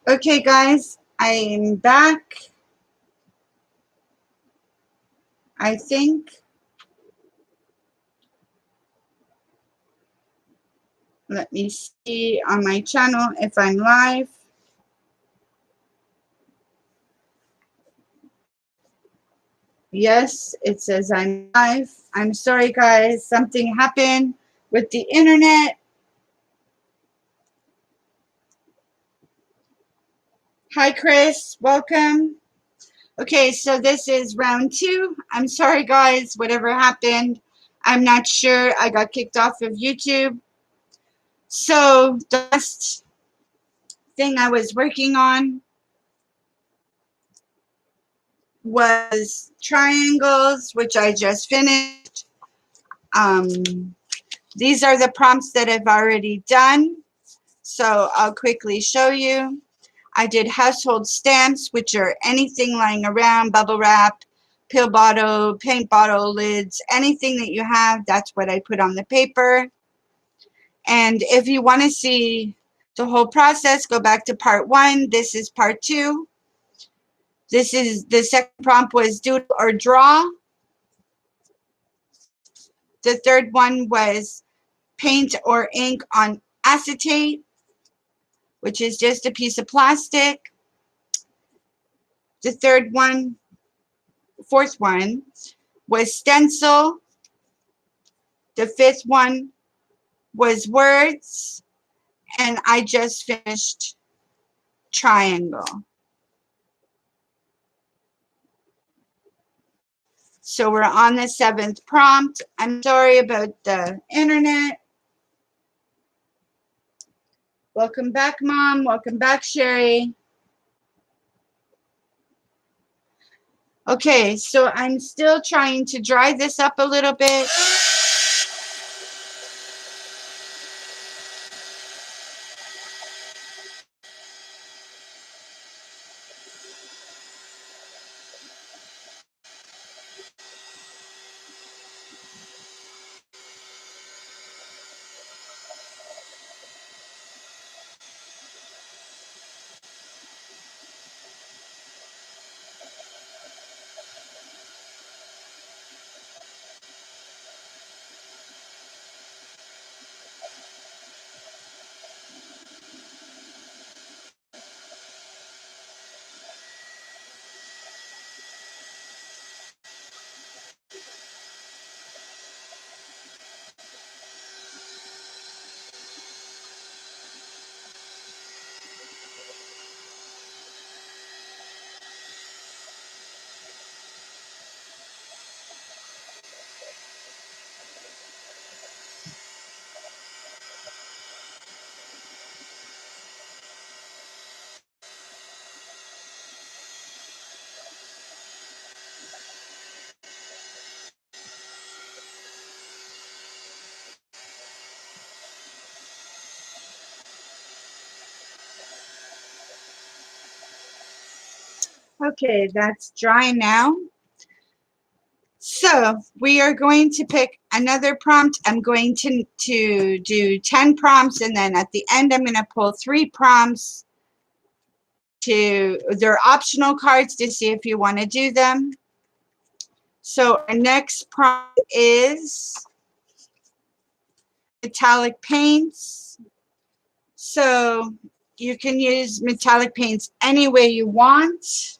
Okay, guys, I'm back. I think. Let me see on my channel if I'm live. Yes, it says I'm live. I'm sorry, guys. Something happened with the internet. Hi, Chris. Welcome. Okay, so this is round 2. I'm sorry, guys. Whatever happened, I'm not sure. I got kicked off of YouTube. So the last thing I was working on was triangles, which I just finished. These are the prompts that I've already done, so I'll quickly show you. I did household stamps, which are anything lying around, bubble wrap, pill bottle, paint bottle lids, anything that you have, that's what I put on the paper. And if you want to see the whole process, go back to part 1. This is part 2. This is the second prompt was doodle or draw. The third one was paint or ink on acetate, which is just a piece of plastic. The fourth one was stencil. The fifth one was words. And I just finished triangle. So we're on the 7th prompt. I'm sorry about the internet. Welcome back, Mom. Welcome back, Sherry. Okay, so I'm still trying to dry this up a little bit. Okay, that's dry now. So we are going to pick another prompt. I'm going to do 10 prompts, and then at the end, I'm going to pull 3 prompts. They're optional cards to see if you want to do them. So our next prompt is metallic paints. So you can use metallic paints any way you want.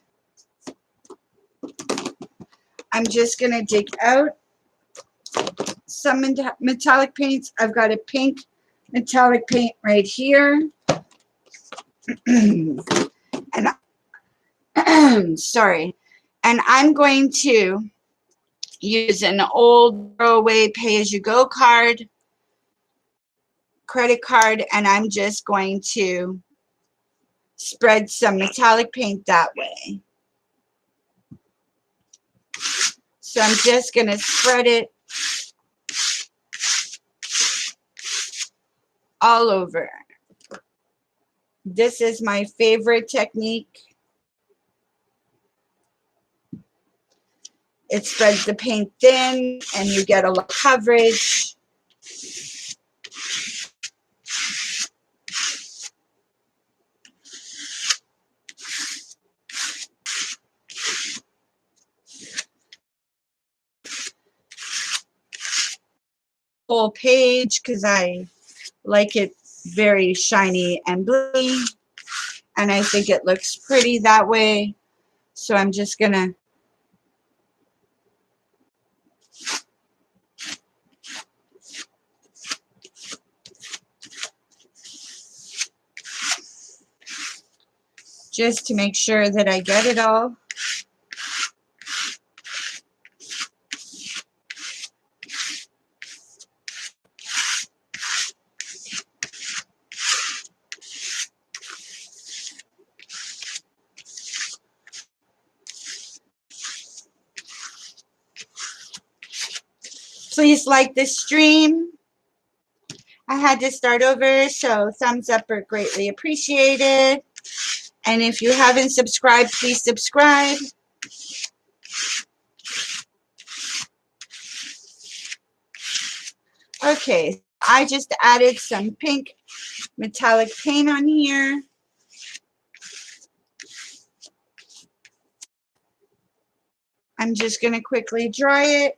I'm just going to dig out some metallic paints. I've got a pink metallic paint right here. And sorry. And I'm going to use an old throwaway pay-as-you-go credit card, and I'm just going to spread some metallic paint that way. So I'm just going to spread it all over. This is my favorite technique. It spreads the paint thin and you get a lot of coverage. whole page because I like it very shiny and blingy, and I think it looks pretty that way. So I'm just gonna just to make sure that I get it all. Please like this stream. I had to start over, so thumbs up are greatly appreciated. And if you haven't subscribed, please subscribe. Okay, I just added some pink metallic paint on here. I'm just going to quickly dry it.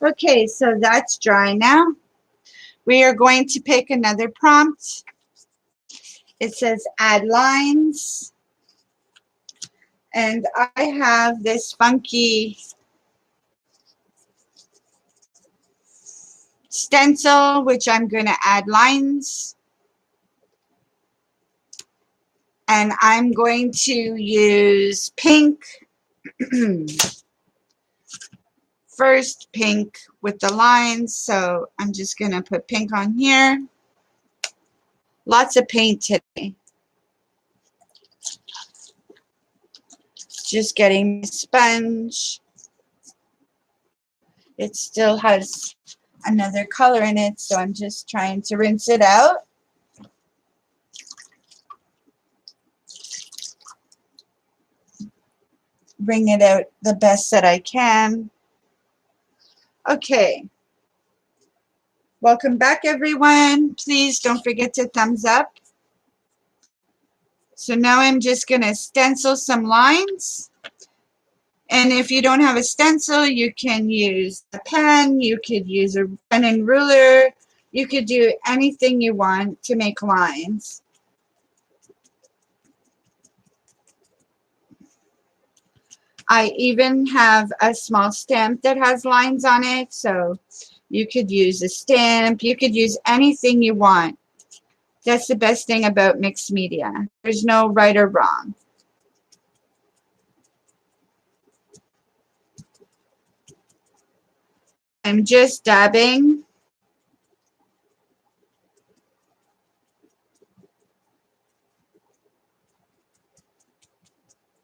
Okay, so that's dry now. We are going to pick another prompt. It says add lines. And I have this funky stencil, which I'm going to add lines. And I'm going to use pink. First pink with the lines. So I'm just going to put pink on here. Lots of paint today. Just getting my sponge. It still has another color in it, so I'm just trying to rinse it out. Bring it out the best that I can. Okay. Welcome back, everyone. Please don't forget to thumbs up. So now I'm just going to stencil some lines. And if you don't have a stencil, you can use a pen. You could use a pen and ruler. You could do anything you want to make lines. I even have a small stamp that has lines on it, so you could use a stamp. You could use anything you want. That's the best thing about mixed media. There's no right or wrong. I'm just dabbing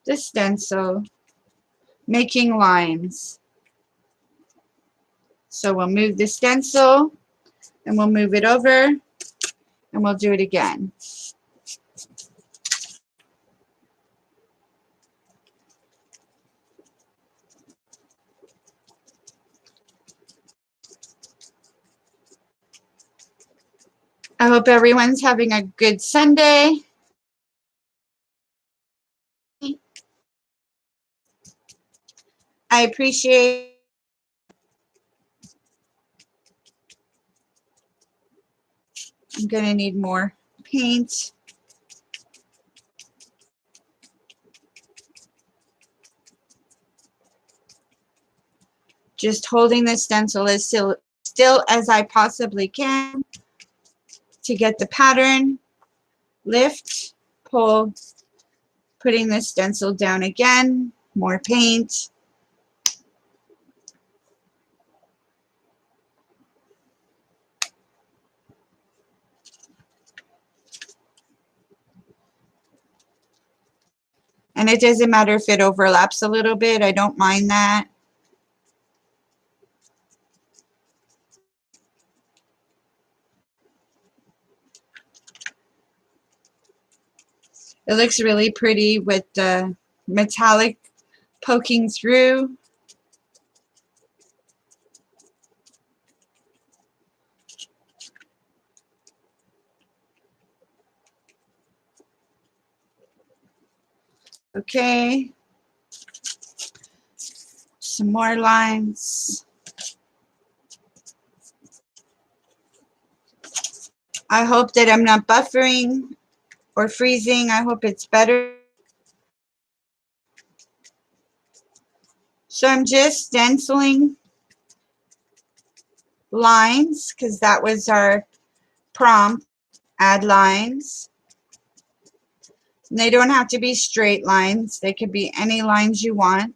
the stencil, making lines. So we'll move the stencil and we'll move it over and we'll do it again. I hope everyone's having a good Sunday. I appreciate. I'm going to need more paint. Just holding the stencil as still as I possibly can to get the pattern. Lift, pull, putting the stencil down again, more paint. And it doesn't matter if it overlaps a little bit, I don't mind that. It looks really pretty with the metallic poking through. Okay. Some more lines. I hope that I'm not buffering or freezing. I hope it's better. So I'm just stenciling lines because that was our prompt, add lines. And they don't have to be straight lines. They could be any lines you want.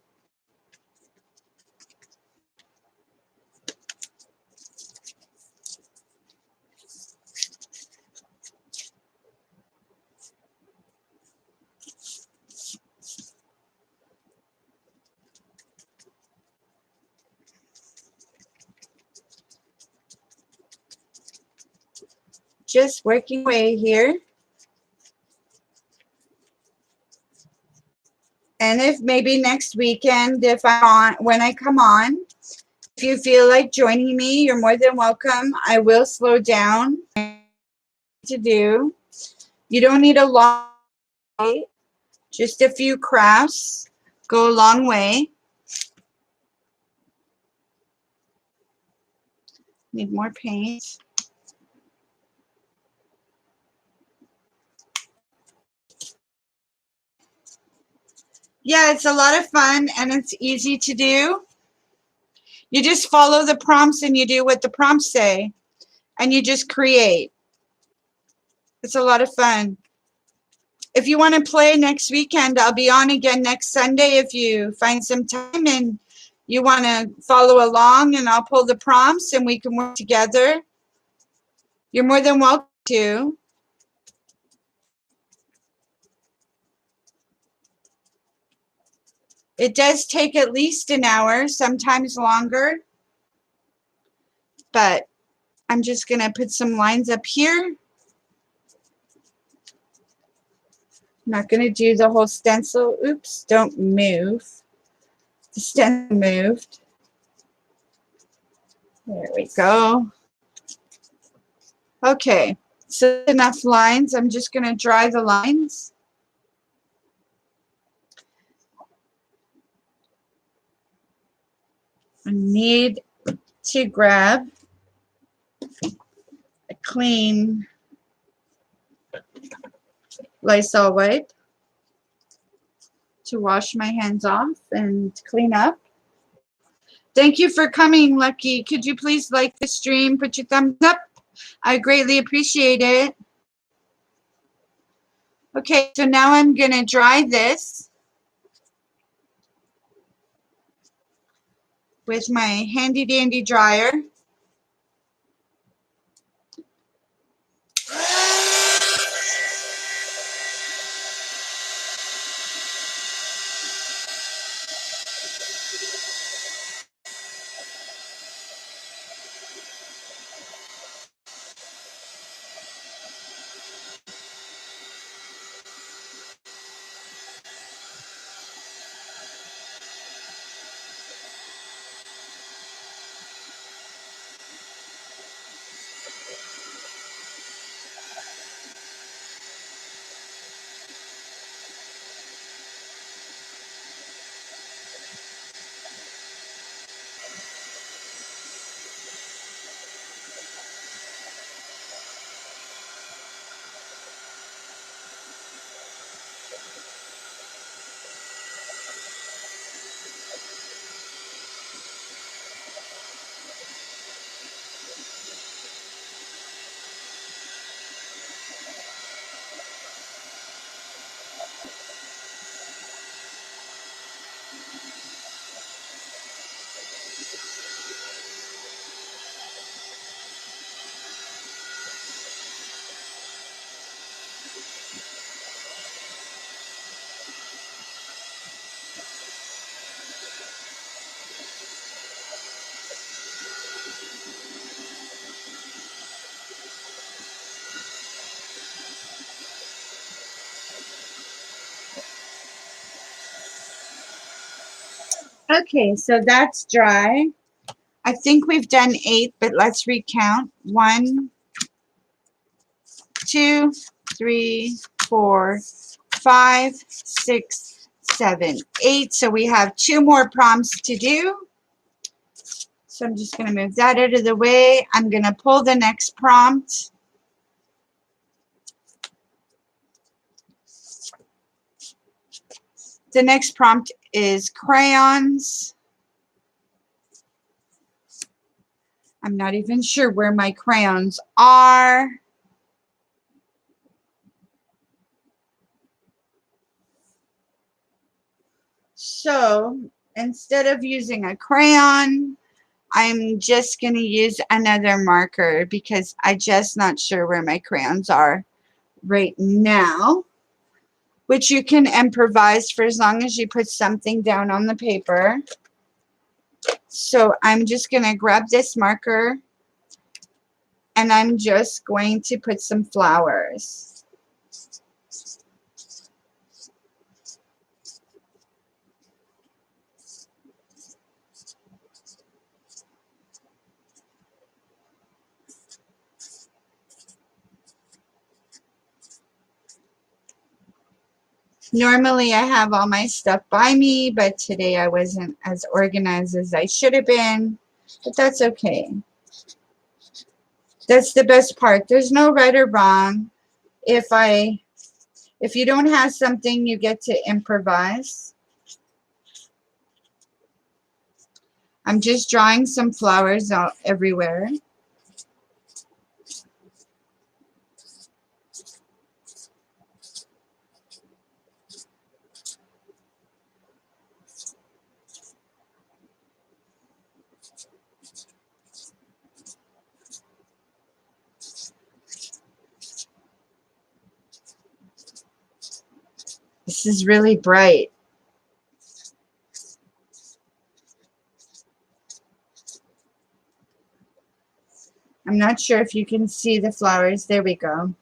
Just working away here. And if maybe next weekend, if I'm on, when I come on, if you feel like joining me, you're more than welcome. I will slow down to do. You don't need a long way. Just a few crafts go a long way. Need more paint. Yeah, it's a lot of fun and it's easy to do. You just follow the prompts and you do what the prompts say and you just create. It's a lot of fun. If you want to play next weekend, I'll be on again next Sunday if you find some time and you want to follow along, and I'll pull the prompts and we can work together. You're more than welcome to. It does take at least an hour, sometimes longer, but I'm just going to put some lines up here. I'm not going to do the whole stencil. Oops, don't move. The stencil moved. There we go. Okay, so enough lines. I'm just going to dry the lines. I need to grab a clean Lysol wipe to wash my hands off and clean up. Thank you for coming, Lucky. Could you please like the stream, put your thumbs up? I greatly appreciate it. Okay, so now I'm going to dry this with my handy dandy dryer. Okay, so that's dry. I think we've done 8, but let's recount. 1, 2, 3, 4, 5, 6, 7, 8. So we have 2 more prompts to do. So I'm just going to move that out of the way. I'm going to pull the next prompt. The next prompt is crayons. I'm not even sure where my crayons are. So instead of using a crayon, I'm just going to use another marker because I'm just not sure where my crayons are right now, which you can improvise for as long as you put something down on the paper. So I'm just going to grab this marker and I'm just going to put some flowers. Normally I have all my stuff by me, but today I wasn't as organized as I should have been, but that's okay. That's the best part. There's no right or wrong. If you don't have something, you get to improvise. I'm just drawing some flowers out everywhere. This is really bright. I'm not sure if you can see the flowers. There we go.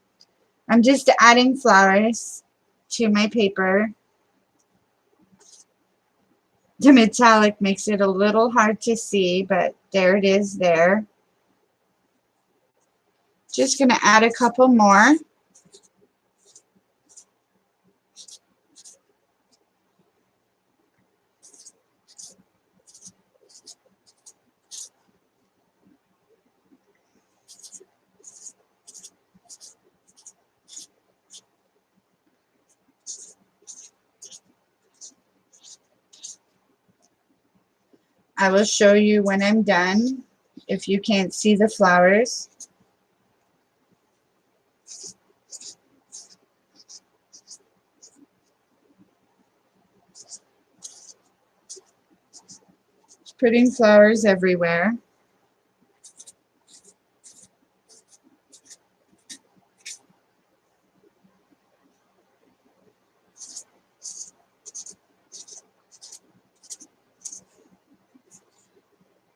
I'm just adding flowers to my paper. The metallic makes it a little hard to see, but there it is there. Just going to add a couple more. I will show you when I'm done if you can't see the flowers. Just putting flowers everywhere.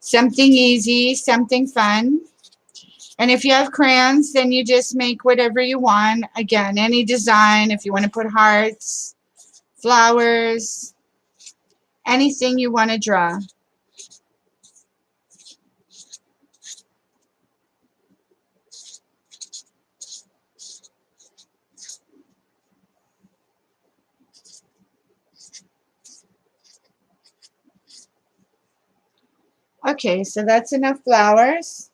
Something easy, something fun. And if you have crayons, then you just make whatever you want. Again, any design. If you want to put hearts, flowers, anything you want to draw. Okay, so that's enough flowers.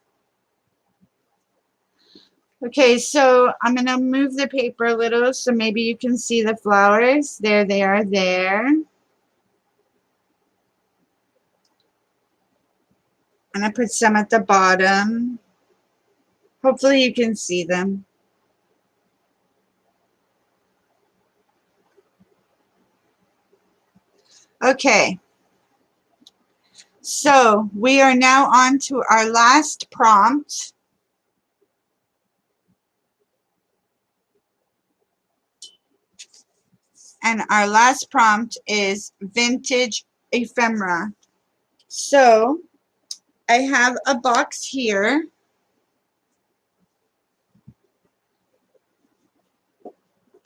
Okay, so I'm going to move the paper a little so maybe you can see the flowers. There they are there. And I put some at the bottom. Hopefully you can see them. Okay. So we are now on to our last prompt. And our last prompt is vintage ephemera. So I have a box here.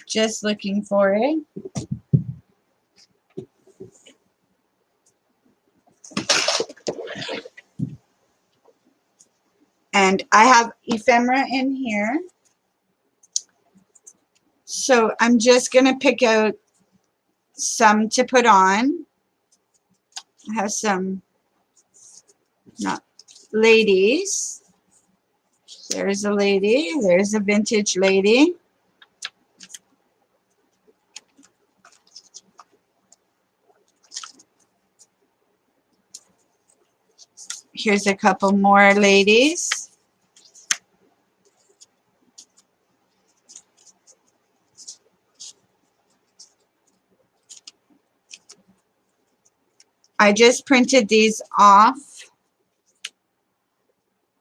Just looking for it. And I have ephemera in here. So I'm just going to pick out some to put on. I have some ladies. There's a lady. There's a vintage lady. Here's a couple more ladies. I just printed these off.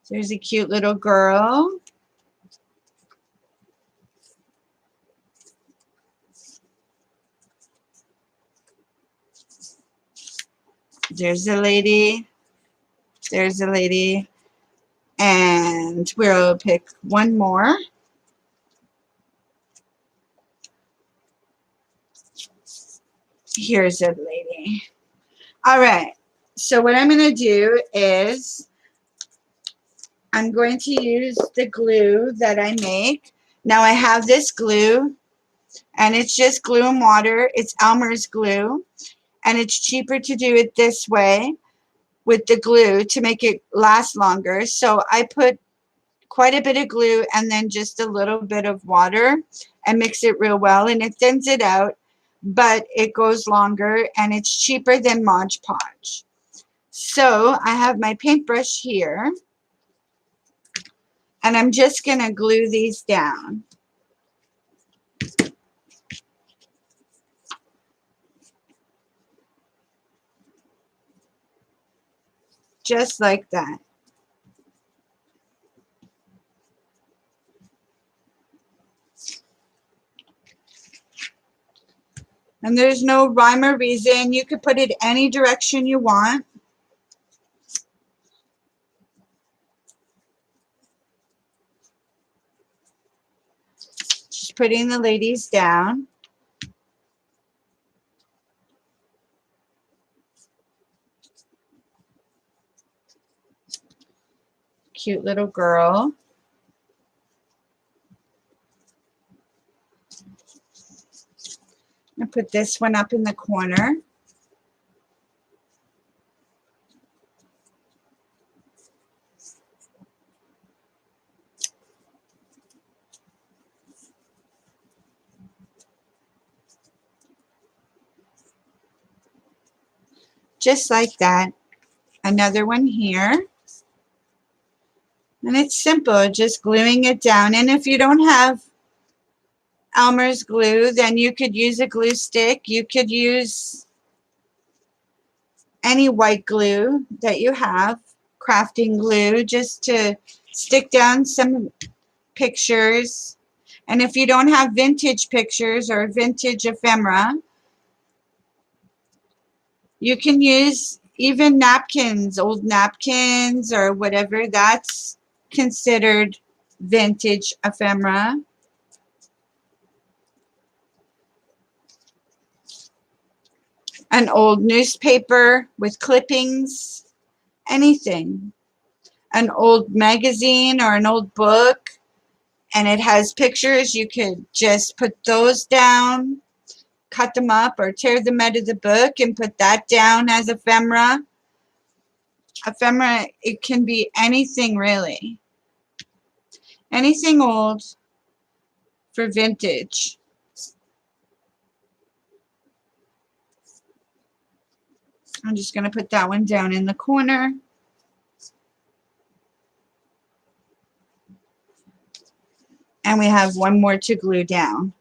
There's a cute little girl. There's a lady. There's a lady. And we'll pick one more. Here's a lady. All right. So what I'm going to do is I'm going to use the glue that I make. Now I have this glue, and it's just glue and water. It's Elmer's glue, and it's cheaper to do it this way with the glue to make it last longer. So I put quite a bit of glue and then just a little bit of water and mix it real well, and it thins it out, but it goes longer and it's cheaper than Mod Podge. So I have my paintbrush here, and I'm just going to glue these down. Just like that. And there's no rhyme or reason. You could put it any direction you want. Just putting the ladies down. Cute little girl. I put this one up in the corner. Just like that. Another one here. And it's simple, just gluing it down. And if you don't have Elmer's glue, then you could use a glue stick. You could use any white glue that you have, crafting glue, just to stick down some pictures. And if you don't have vintage pictures or vintage ephemera, you can use even napkins, old napkins or whatever. That's considered vintage ephemera. An old newspaper with clippings, anything. An old magazine or an old book, and it has pictures. You could just put those down, cut them up, or tear them out of the book and put that down as ephemera. Ephemera, it can be anything really. Anything old for vintage. I'm just going to put that one down in the corner. And we have one more to glue down.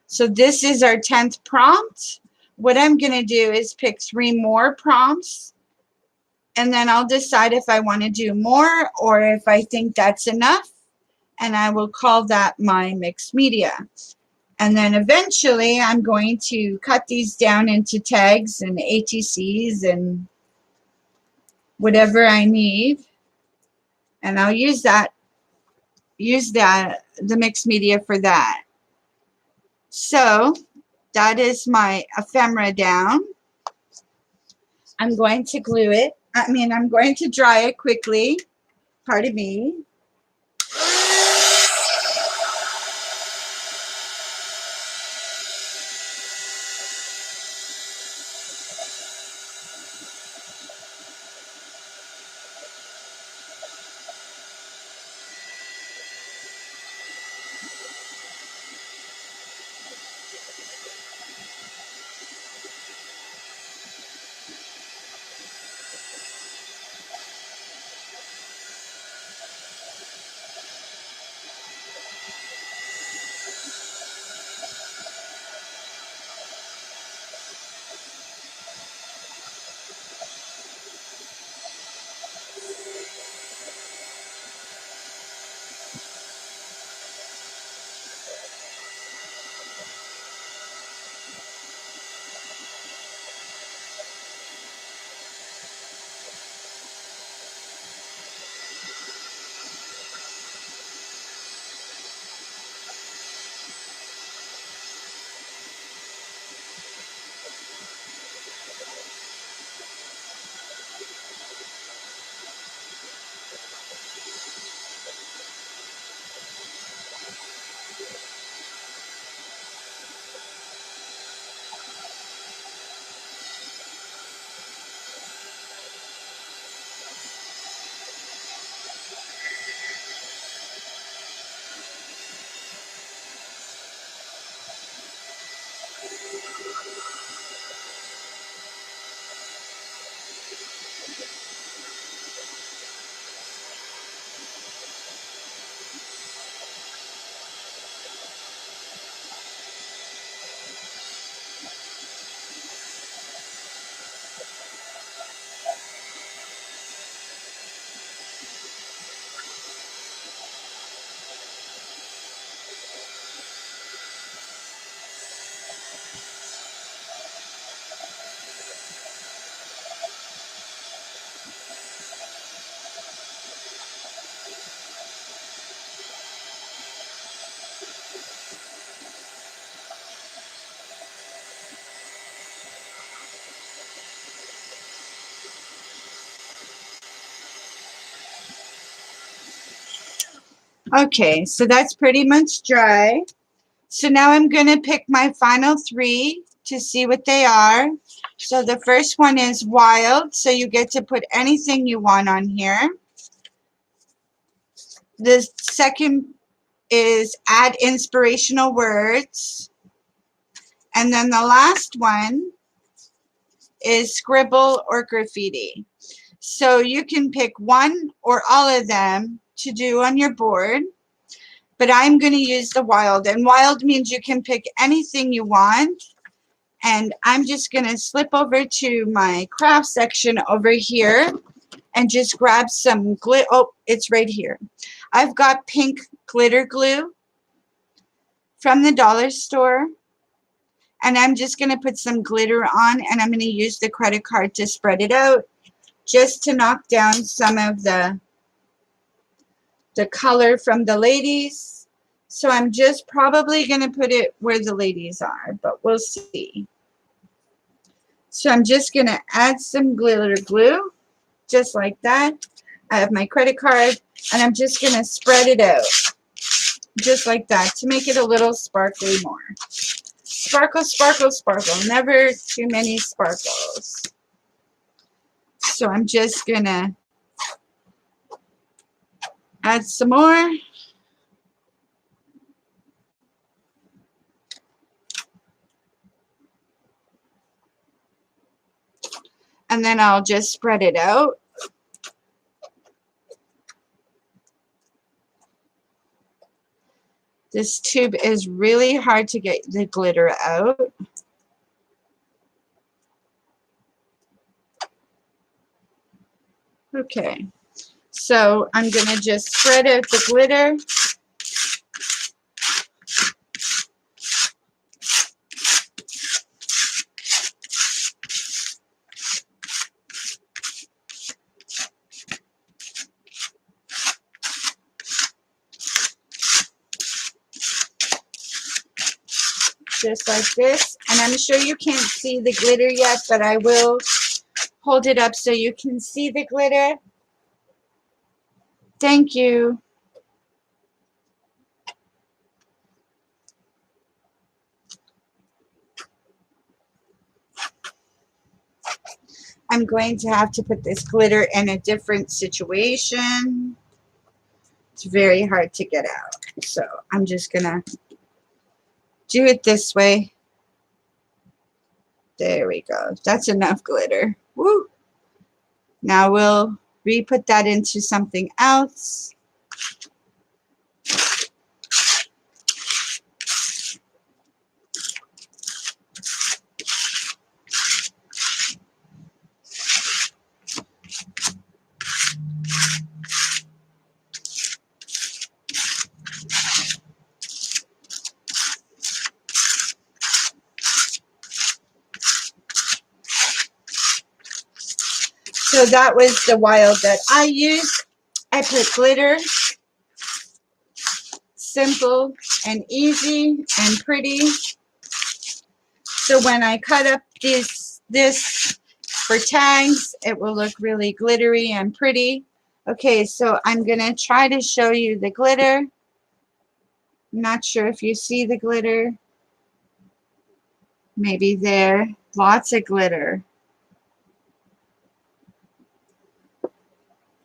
So this is our 10th prompt. What I'm going to do is pick 3 more prompts, and then I'll decide if I want to do more or if I think that's enough, and I will call that my mixed media. And then eventually I'm going to cut these down into tags and ATCs and whatever I need, and I'll use the mixed media for that. So that is my ephemera down. I'm going to glue it. I'm going to dry it quickly. Pardon me. Okay, so that's pretty much dry. So now I'm going to pick my final 3 to see what they are. So the first one is wild. So you get to put anything you want on here. The second is add inspirational words. And then the last one is scribble or graffiti. So you can pick one or all of them to do on your board. But I'm going to use the wild. And wild means you can pick anything you want. And I'm just going to slip over to my craft section over here and just grab some glue. Oh, it's right here. I've got pink glitter glue from the dollar store. And I'm just going to put some glitter on, and I'm going to use the credit card to spread it out just to knock down some of the color from the ladies. So I'm just probably going to put it where the ladies are, but we'll see. So I'm just going to add some glitter glue, just like that. I have my credit card, and I'm just going to spread it out, just like that, to make it a little sparkly more. Sparkle, sparkle, sparkle. Never too many sparkles. So I'm just going to add some more. And then I'll just spread it out. This tube is really hard to get the glitter out. Okay, so I'm going to just spread out the glitter. Just like this. And I'm sure you can't see the glitter yet, but I will hold it up so you can see the glitter. Thank you. I'm going to have to put this glitter in a different situation. It's very hard to get out. So I'm just gonna do it this way. There we go. That's enough glitter. Woo! Now we'll re-put that into something else. So that was the wild that I used. I put glitter, simple and easy and pretty. So when I cut up this for tags, it will look really glittery and pretty. Okay, so I'm gonna try to show you the glitter. I'm not sure if you see the glitter. Maybe there. Lots of glitter.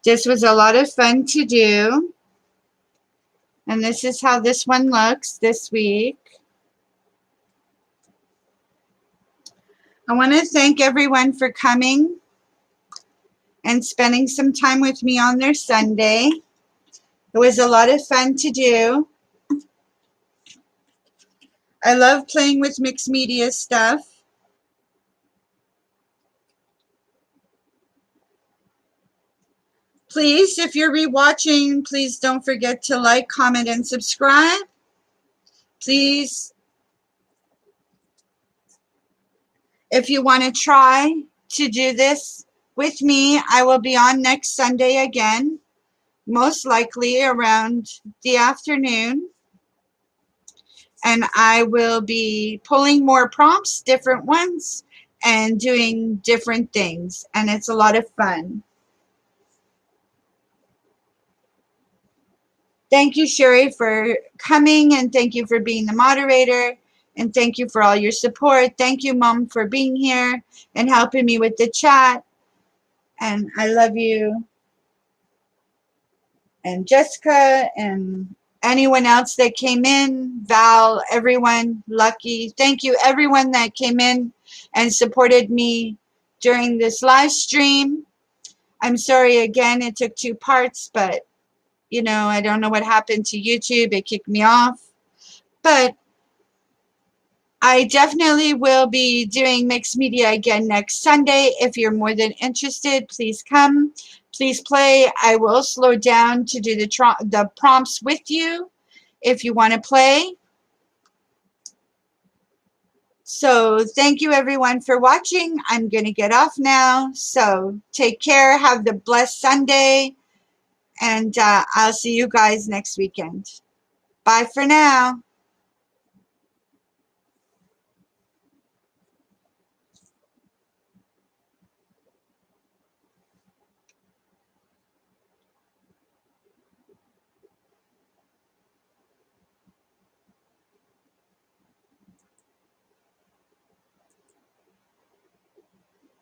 This was a lot of fun to do. And this is how this one looks this week. I want to thank everyone for coming and spending some time with me on their Sunday. It was a lot of fun to do. I love playing with mixed media stuff. Please, if you're rewatching, please don't forget to like, comment, and subscribe. Please, if you want to try to do this with me, I will be on next Sunday again, most likely around the afternoon. And I will be pulling more prompts, different ones, and doing different things. And it's a lot of fun. Thank you, Sherry, for coming, and thank you for being the moderator, and thank you for all your support. Thank you, Mom, for being here and helping me with the chat. And I love you. And Jessica and anyone else that came in, Val, everyone, Lucky. Thank you, everyone that came in and supported me during this live stream. I'm sorry again, it took 2 parts, but you know, I don't know what happened to YouTube. It kicked me off. But I definitely will be doing mixed media again next Sunday. If you're more than interested, please come. Please play. I will slow down to do the prompts with you if you want to play. So thank you everyone for watching. I'm going to get off now. So take care. Have the blessed Sunday. And I'll see you guys next weekend. Bye for now.